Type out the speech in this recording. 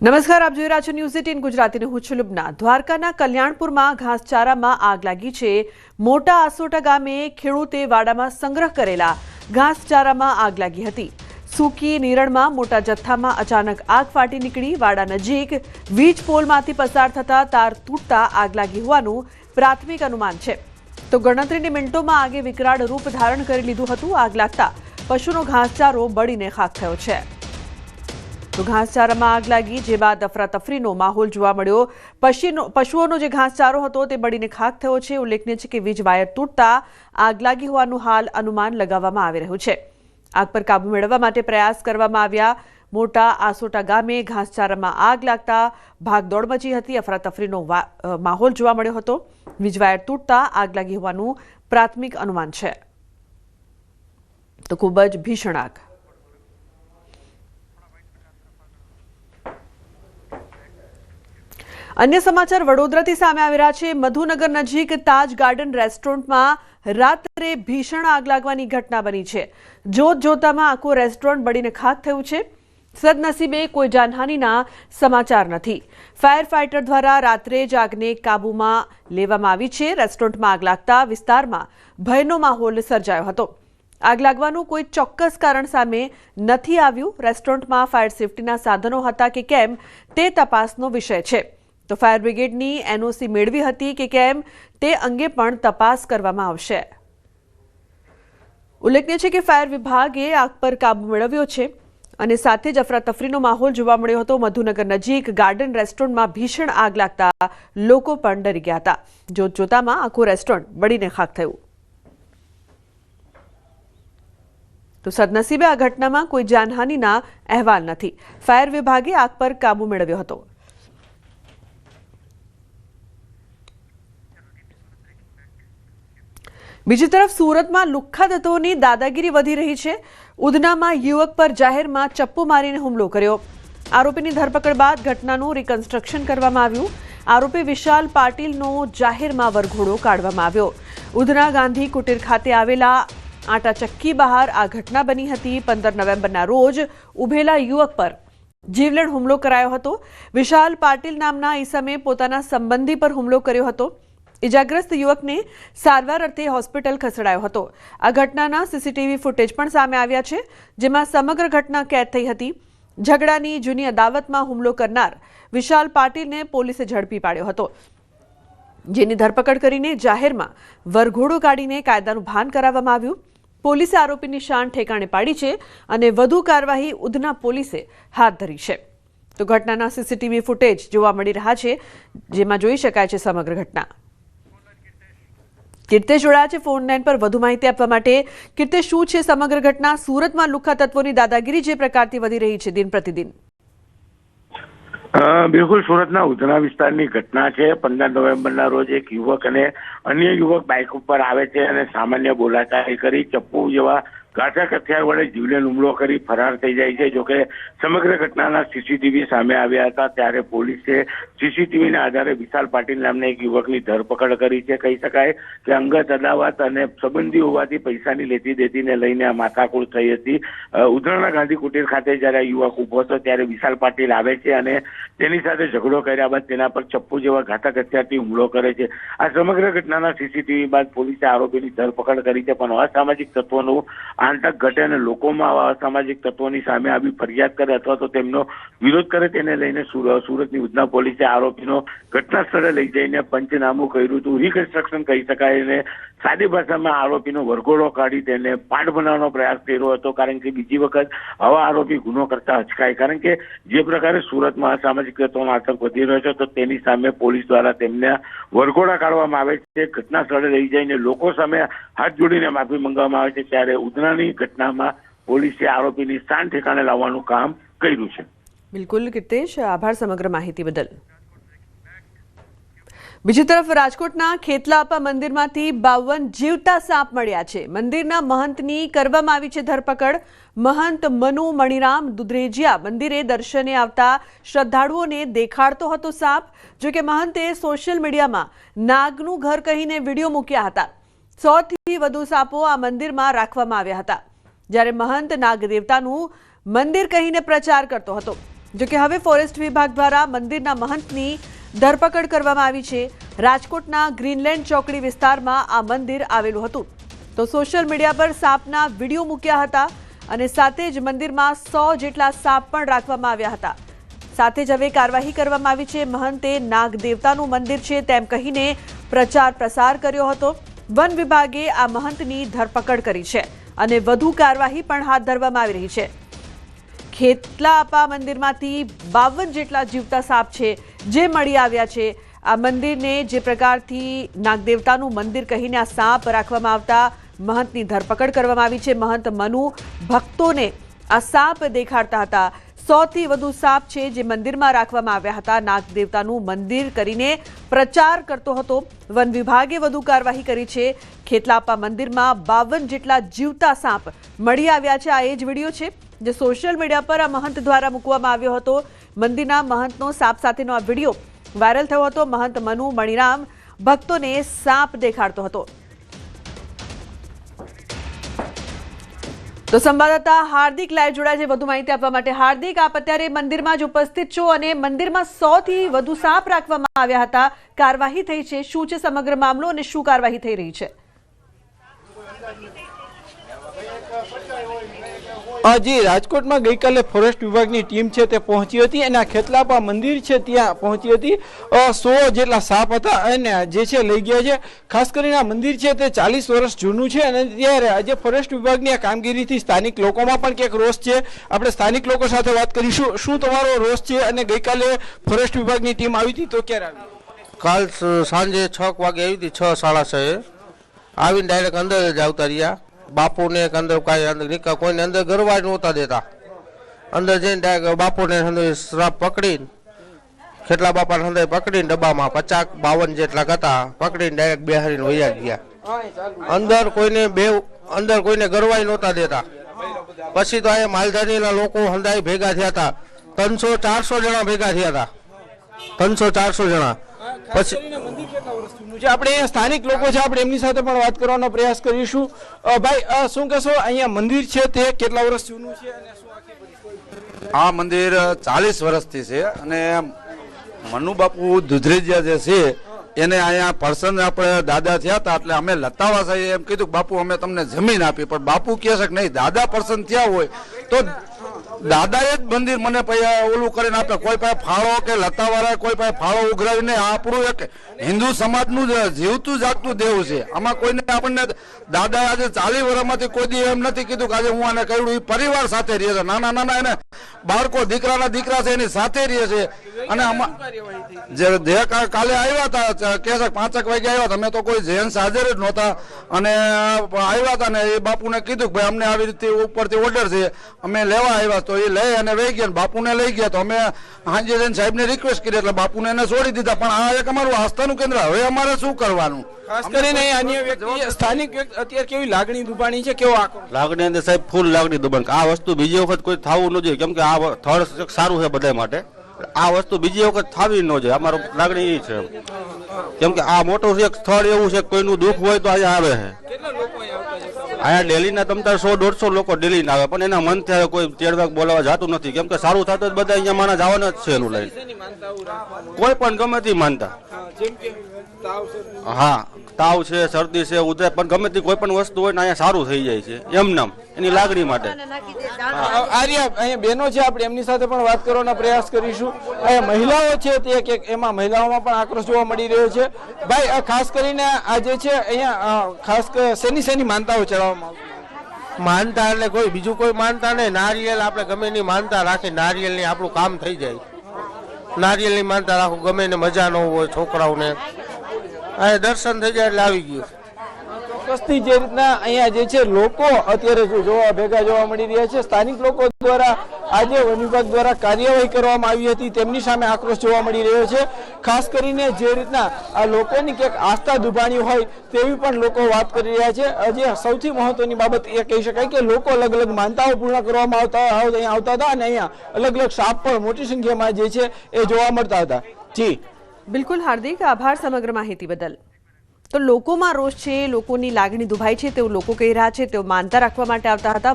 નમસ્કાર, આપ જોઈ રહ્યા છો ન્યૂઝ 18 ગુજરાતીનું હું છું લુબના। દ્વારકાના કલ્યાણપુરમાં ઘાસચારામાં આગ લાગી છે। મોટા આસોટા ગામે ખેડૂતે વાડામાં સંગ્રહ કરેલા ઘાસચારામાં આગ લાગી હતી। સૂકી નીરણમાં મોટા જથ્થામાં અચાનક આગ ફાટી નીકળી। વાડા નજીક વીજ પોલમાંથી પસાર થતા તાર તૂટતા આગ લાગી હોવાનું પ્રાથમિક અનુમાન છે। તો ગણતરીની મિનિટોમાં આગે વિકરાળ રૂપ ધારણ કરી લીધું હતું। આગ લાગતા પશુનો ઘાસચારો બળીને ખાખ થયો છે। તો ઘાસચારામાં આગ લાગી, જે બાદ અફરાતફરીનો માહોલ જોવા મળ્યો। પશુઓનો જે ઘાસચારો હતો તે બળીને ખાખ થયો છે। ઉલ્લેખનીય છે કે વીજ વાયર તૂટતા આગ લાગી હોવાનું હાલ અનુમાન લગાવવામાં આવી રહ્યું છે। આગ પર કાબુ મેળવવા માટે પ્રયાસ કરવામાં આવ્યા। મોટા આસોટા ગામે ઘાસચારામાં આગ લાગતા ભાગદોડ મચી હતી। અફરાતફરીનો માહોલ જોવા મળ્યો હતો। વીજ વાયર તૂટતા આગ લાગી હોવાનું પ્રાથમિક અનુમાન છે। તો ખૂબ જ ભીષણ આગ। अन्य समाचार वडोदराथी सामे आवी रह्या छे। मधुनगर नजीक ताज गार्डन रेस्टोरंटमां रात्रे भीषण आग लागवानी घटना बनी छे। जोत जोतामां आखो रेस्टोरंट बळीने खाक थयुं छे। सदनसीबे कोई जानहानीना समाचार नथी। फायर फाइटर द्वारा रात्रे ज આગને કાબૂમાં લેવામાં આવી છે। રેસ્ટોરન્ટમાં આગ લાગતા વિસ્તારમાં ભયનો માહોલ સર્જાયો હતો। આગ લાગવાનું કોઈ ચોક્કસ કારણ સામે નથી આવ્યું। રેસ્ટોરન્ટમાં ફાયર સેફટીના સાધનો હતા કે કેમ તે તપાસનો વિષય છે। તો ફાયર બ્રિગેડની એનઓસી મેળવી હતી કે કેમ તે અંગે પણ તપાસ કરવામાં આવશે। ઉલ્લેખનીય છે કે ફાયર વિભાગે આગ પર કાબુ મેળવ્યો છે અને સાથે જ અફરાતફરીનો માહોલ જોવા મળ્યો હતો। મધુનગર નજીક ગાર્ડન રેસ્ટોરન્ટમાં ભીષણ આગ લાગતા લોકો પણ ડરી ગયા હતા। જોત જોતામાં આખું રેસ્ટોરન્ટ બળીને ખાખ થયું। તો સદનસીબે આ ઘટનામાં કોઈ જાનહાનિના અહેવાલ નથી। ફાયર વિભાગે આગ પર કાબુ મેળવ્યો હતો। બીજી તરફ સુરતમાં લુખ્ખા તત્વોની દાદાગીરી વધી રહી છે। ઉધનામાં યુવક પર જાહેરમાં ચપ્પુ મારીને હુમલો કર્યો। આરોપીની ધરપકડ બાદ ઘટનાનું રિકન્સ્ટ્રક્શન કરવામાં આવ્યું। આરોપી વિશાલ પાટીલનો જાહેરમાં વરઘોડો કાઢવામાં આવ્યો। ઉધના ગાંધી કુટીર ખાતે આવેલા આટા ચક્કી બહાર આ ઘટના બની હતી। 15 નવેમ્બરના રોજ ઉભેલા યુવક પર જીવલેણ હુમલો કરાયો હતો। વિશાલ પાટીલ નામના ઈસમે પોતાના સંબંધી પર હુમલો કર્યો હતો। ઇજાગ્રસ્ત યુવકને સારવાર અર્થે હોસ્પિટલ ખસેડાયો હતો। આ ઘટનાના સીસીટીવી ફૂટેજ પણ સામે આવ્યા છે, જેમાં સમગ્ર ઘટના કેદ થઈ હતી। ઝઘડાની જૂની અદાવતમાં હુમલો કરનાર વિશાલ પાટીલને પોલીસે ઝડપી પાડ્યો હતો, જેની ધરપકડ કરીને જાહેરમાં વરઘોડો કાઢીને કાયદાનું ભાન કરાવવામાં આવ્યું। પોલીસે આરોપીની શાન ઠેકાણે પાડી છે અને વધુ કાર્યવાહી ઉધના પોલીસે હાથ ધરી છે। તો ઘટનાના સીસીટીવી ફૂટેજ જોવા મળી રહ્યા છે, જેમાં જોઈ શકાય છે સમગ્ર ઘટના। કીર્તેશ જોડાયા છે ફોન લાઈન પર વધુ માહિતી આપવા માટે। કીર્તેશ, શું છે સમગ્ર ઘટના? સુરતમાં લુખ્ખા તત્વોની દાદાગીરી જે પ્રકારથી વધી રહી છે દિન પ્રતિદિન। બિલકુલ, સુરતના ઉધના વિસ્તારની ઘટના છે। 15 નવેમ્બરના રોજ એક યુવક અને અન્ય યુવક બાઇક ઉપર આવે છે અને સામાન્ય બોલાચાલી કરી ચપ્પુ જેવા ઘાતક હથિયાર વડે જીવલેણ હુમલો કરી ફરાર થઈ જાય છે। જોકે સમગ્ર ઘટનાના સીસીટીવી સામે આવ્યા હતા, ત્યારે પોલીસે સીસીટીવીના આધારે વિશાલ પાટીલ નામના એક યુવકની ધરપકડ કરી છે। કહી શકાય કે અંગત અદાવત અને સંબંધી હોવાથી પૈસાની લેતી દેતીને લઈને આ માથાકૂટ થઈ હતી। ઉધનાના ગાંધી કુટીર ખાતે જ્યારે યુવક ઉભો હતો ત્યારે વિશાલ પાટીલ આવે છે અને તેની સાથે ઝઘડો કર્યા બાદ તેના પર ચપ્પુ જેવા ઘાતક હથિયારથી હુમલો કરે છે। આ સમગ્ર ઘટનાના સીસીટીવી બાદ પોલીસે આરોપીની ધરપકડ કરી છે, પણ અસામાજિક તત્વોનું આંતક ઘટે અને લોકોમાં આવા અસામાજિક તત્વોની સામે આવી ફરિયાદ કરે અથવા તો તેમનો વિરોધ કરે તેને લઈને સુરતની ઉધના પોલીસે આરોપીનો ઘટના સ્થળે લઈ જઈને પંચનામું કર્યું હતું, રિકન્સ્ટ્રક્શન કહી શકાય। અને સાદી ભાષામાં આરોપીનો વરઘોડો કાઢી તેને પાઠ બનાવવાનો પ્રયાસ કર્યો હતો, કારણ કે બીજી વખત આવા આરોપી ગુનો કરતા અચકાય। કારણ કે જે પ્રકારે સુરતમાં અસામાજિક તત્વોનો આતંક વધી રહ્યો છે, તો તેની સામે પોલીસ દ્વારા તેમને વરઘોડા કાઢવામાં આવે છે, ઘટના સ્થળે લઈ જઈને લોકો સામે હાથ જોડીને માફી માંગવામાં આવે છે। ત્યારે ઉધના ઘટનામાં પોલીસે આરોપીની શાન ઠેકાણે લાવવાનું કામ કર્યું છે। બિલકુલ કીર્તેશ, આભાર સમગ્ર માહિતી બદલ। બીજી તરફ રાજકોટના ખેતલાપા મંદિરમાંથી 52 જીવતા સાપ મળ્યા છે। મંદિરના મહંતની કરવામાં આવી છે ધરપકડ। મહંત મનુ મણિરામ દુધરેજિયા મંદિરે દર્શને આવતા શ્રદ્ધાળુઓને દેખાડતો હતો સાપ। જો કે મહંતે સોશિયલ મીડિયામાં નાગનું ઘર કહીને વિડીયો મૂક્યા હતા। 100થી વધુ સાપો આ મંદિરમાં રાખવામાં આવ્યા હતા, જ્યારે મહંત નાગ દેવતાનું મંદિર કહીને પ્રચાર કરતો હતો। જો કે હવે ફોરેસ્ટ વિભાગ દ્વારા મંદિરના મહંતની ધરપકડ કરવામાં આવી છે। રાજકોટના ગ્રીનલેન્ડ ચોકડી વિસ્તારમાં આ મંદિર આવેલું હતું તો સોશિયલ મીડિયા પર સાપના વિડીયો મૂક્યા હતા અને સાથે જ મંદિરમાં 100 જેટલા સાપ પણ રાખવામાં આવ્યા હતા। સાથે જ હવે કાર્યવાહી કરવામાં આવી છે। મહંતે નાગ દેવતાનું મંદિર છે તેમ કહીને પ્રચાર પ્રસાર કર્યો હતો। વન વિભાગે આ મહંતની ધરપકડ કરી છે અને વધુ કાર્યવાહી પણ હાથ ધરવામાં આવી રહી છે। ખેતલાપા મંદિરમાંથી 52 જેટલા જીવતા સાપ છે જે મળી આવ્યા છે। આ મંદિરને જે પ્રકારથી નાગદેવતાનું મંદિર કહીને આ સાપ રાખવામાં આવતા મહંતની ધરપકડ કરવામાં આવી છે। મહંત મનુ ભક્તોને આ સાપ દેખાડતા હતા। 100 થી વધુ સાપ છે જે મંદિરમાં રાખવામાં આવ્યા હતા। નાગદેવતાનું મંદિર કરીને પ્રચાર કરતો હતો। વન વિભાગે વધુ કાર્યવાહી કરી છે। ખેતલાપા મંદિરમાં 52 જેટલા જીવતા સાપ મળી આવ્યા છે। આ એ જ વિડીયો છે જે સોશિયલ મીડિયા પર આ મહંત દ્વારા મૂકવામાં આવ્યો હતો। મંદિરના મહંતનો સાપ સાથેનો આ વિડીયો વાયરલ થયો હતો। મહંત મનુ મણિરામ ભક્તોને સાપ દેખાડતો હતો। તો સંવાદદાતા હાર્દિક લાઈવ જોડાય છે વધુ માહિતી આપવા માટે। હાર્દિક, આપ અત્યારે મંદિરમાં જ ઉપસ્થિત છો અને મંદિરમાં 100 થી વધુ સાપ રાખવામાં આવ્યા હતા। કાર્યવાહી થઈ છે, શું છે સમગ્ર મામલો અને શું કાર્યવાહી થઈ રહી છે? જી, રાજકોટમાં ગઈકાલે ફોરેસ્ટ વિભાગની ટીમ છે તે પહોંચી હતી અને આ ખેતલાપા મંદિર છે ત્યાં પહોંચી હતી। 100 જેટલા સાપ હતા અને જે છે લઈ ગયા છે। ખાસ કરીને આ મંદિર છે તે 40 વર્ષ જૂનું છે અને ત્યારે આજે ફોરેસ્ટ વિભાગની આ કામગીરીથી સ્થાનિક લોકોમાં પણ ક્યાંક રોષ છે। આપણે સ્થાનિક લોકો સાથે વાત કરીશું। શું તમારો રોષ છે અને ગઈકાલે ફોરેસ્ટ વિભાગની ટીમ આવી હતી તો ક્યારે આવી? કાલ સાંજે 6 વાગે આવી હતી, 6 સાડા 6 આવીને ડાયરેક્ટ અંદર જ આવતા રહ્યા। બાપુને અંદર કાંઈ અંદર નિકા કોઈને અંદર ગરવા નહોતા દેતા। અંદર જઈને ડાયરેક્ટ બાપુને અંદર શ્રાપ પકડીને ખેતલા બાપાને અંદર પકડીને ડબ્બામાં 50-52 જેટલા હતા પકડીને ડાયરેક્ટ બેહારીને વયા ગયા। અંદર કોઈને ગરવાય નહોતા દેતા। પછી તો અહીંયા માલધારીના લોકો હંધાઈ ભેગા થયા હતા। 300-400 જણા ભેગા થયા હતા। 300-400 જણા। પછી આપણે અહીંયા સ્થાનિક લોકો છે, આપણે એમની સાથે પણ વાત કરવાનો પ્રયાસ કરીશું। ભાઈ, શું કહેશો, અહીંયા મંદિર છે તે કેટલા વર્ષ જૂનું છે અને શું આખી પરિસ્થિતિ? આ મંદિર 40 વર્ષથી છે અને મનુ બાપુ દુધરેજિયા જે છે એને અહીંયા પર્સન આપણે દાદા થયા હતા એટલે અમે લતાવા સાહેબ એમ કીધું બાપુ અમે તમને જમીન આપી, પણ બાપુ કહે છે કે નહીં, દાદા પર્સન થયા હોય તો દાદાએ જ મંદિર મને ઓલું કરીને આપે। કોઈ પાસે ફાળો કે લતાવાળા કોઈ પાસે ફાળો ઉઘરાવીને આપણું એક હિન્દુ સમાજનું જીવતું જાગતું દેવું છે। આમાં કોઈને આપણને દાદા આજે 40 વર્ષમાંથી કોઈ દી એમ નથી કીધું કે આજે હું આને કહ્યું। એ પરિવાર સાથે રહે છે, નાના નાના એને બાળકો દીકરાના દીકરા છે એની સાથે રહે છે। અને જે કાલે આવ્યા હતા કે 5 વાગે આવ્યા હતા, અમે તો કોઈ જેન્ટ્સ હાજર જ નહોતા અને આવ્યા હતા ને એ બાપુને કીધું કે ભાઈ અમને આવી રીતે ઉપરથી ઓર્ડર છે, અમે લેવા આવ્યા તો એ લઈ અને વહી ગયા। બાપુને લઈ ગયા તો અમે હાંજે જઈને સાહેબને રિક્વેસ્ટ કરી એટલે બાપુને એને છોડી દીધા। પણ આ એક અમારું આસ્થાનું કેન્દ્ર, હવે અમારે શું કરવાનું? ખાસ કરીને અન્ય વ્યક્તિ સ્થાનિક વ્યક્તિ અત્યારે કેવી લાગણી દુબાણી છે, કેવો આક્રોશ? લાગણી અંદર સાહેબ ફૂલ લાગણી દુબન। આ વસ્તુ બીજી વખત કોઈ થવું ન જોઈએ, કેમ કે આ સ્થળ સારું છે બધા માટે। આ વસ્તુ બીજી વખત થવી ન જોઈએ, અમારો લાગણી એ છે। કેમ કે આ મોટું એક સ્થળ એવું છે કોઈનું દુઃખ હોય તો અહીંયા આવે છે। અહીંયા ડેલીના 100-150 લોકો ડેલી ના આવે, પણ એના મન થાય કોઈ તેડવાક બોલાવા જતું નથી, કેમ કે સારું થતું બધા અહીંયા માણસ જવાના જ છે એનું લઈને। કોઈ પણ ગમે તે માનતા, હા તાવ છે, શરદી છે, ઉધરસ, પણ ગમે તે કોઈ પણ વસ્તુ હોય ને અહીંયા સારું થઈ જાય છે એમ નામ એની લાગણી માટે। આર્યા અહીંયા બહેનો છે, આપણે એમની સાથે પણ વાત કરવાનો પ્રયાસ કરીશું। અહીંયા મહિલાઓ છે તે એમાં મહિલાઓમાં પણ આક્રોશ જોવા મળી રહ્યો છે। ભાઈ, ખાસ કરીને આ જે છે અહીંયા ખાસ શેની માનતાઓ ચડાવવામાં આવતી? માનતા એટલે કોઈ બીજું કોઈ માનતા નહીં, નારિયેલ આપણે ગમે એની માનતા રાખી, નારિયેલની આપણું કામ થઈ જાય। નારિયેલની માનતા રાખો, ગમે એને મજા ન હોય છોકરાઓને, અહીંયા દર્શન થઈ જાય એટલે આવી ગયું। ચોક્કસથી જે રીતના અહીંયા જે છે લોકો અત્યારે ભેગા જોવા મળી રહ્યા છે। સ્થાનિક લોકો દ્વારા આજે વન વિભાગ દ્વારા કાર્યવાહી કરવામાં આવી હતી તેમની સામે આક્રોશ જોવા મળી રહ્યો છે। ખાસ કરીને જે રીતના આ લોકોની ક્યાંક આસ્થા દુભાણી હોય તેવી પણ લોકો વાત કરી રહ્યા છે। આજે સૌથી મહત્વની બાબત એ કહી શકાય કે લોકો અલગ અલગ માનતાઓ પૂર્ણ કરવામાં અહીંયા આવતા હતા અને અહીંયા અલગ અલગ સાપ પણ મોટી સંખ્યામાં જે છે એ જોવા મળતા હતા। જી બિલકુલ હાર્દિક, આભાર સમગ્ર માહિતી બદલ। તો લોકોમાં રોષ છે, લોકોની લાગણી દુભાઈ છે તેવું લોકો કહી રહ્યા છે। તેઓ માનતા રાખવા માટે આવતા હતા।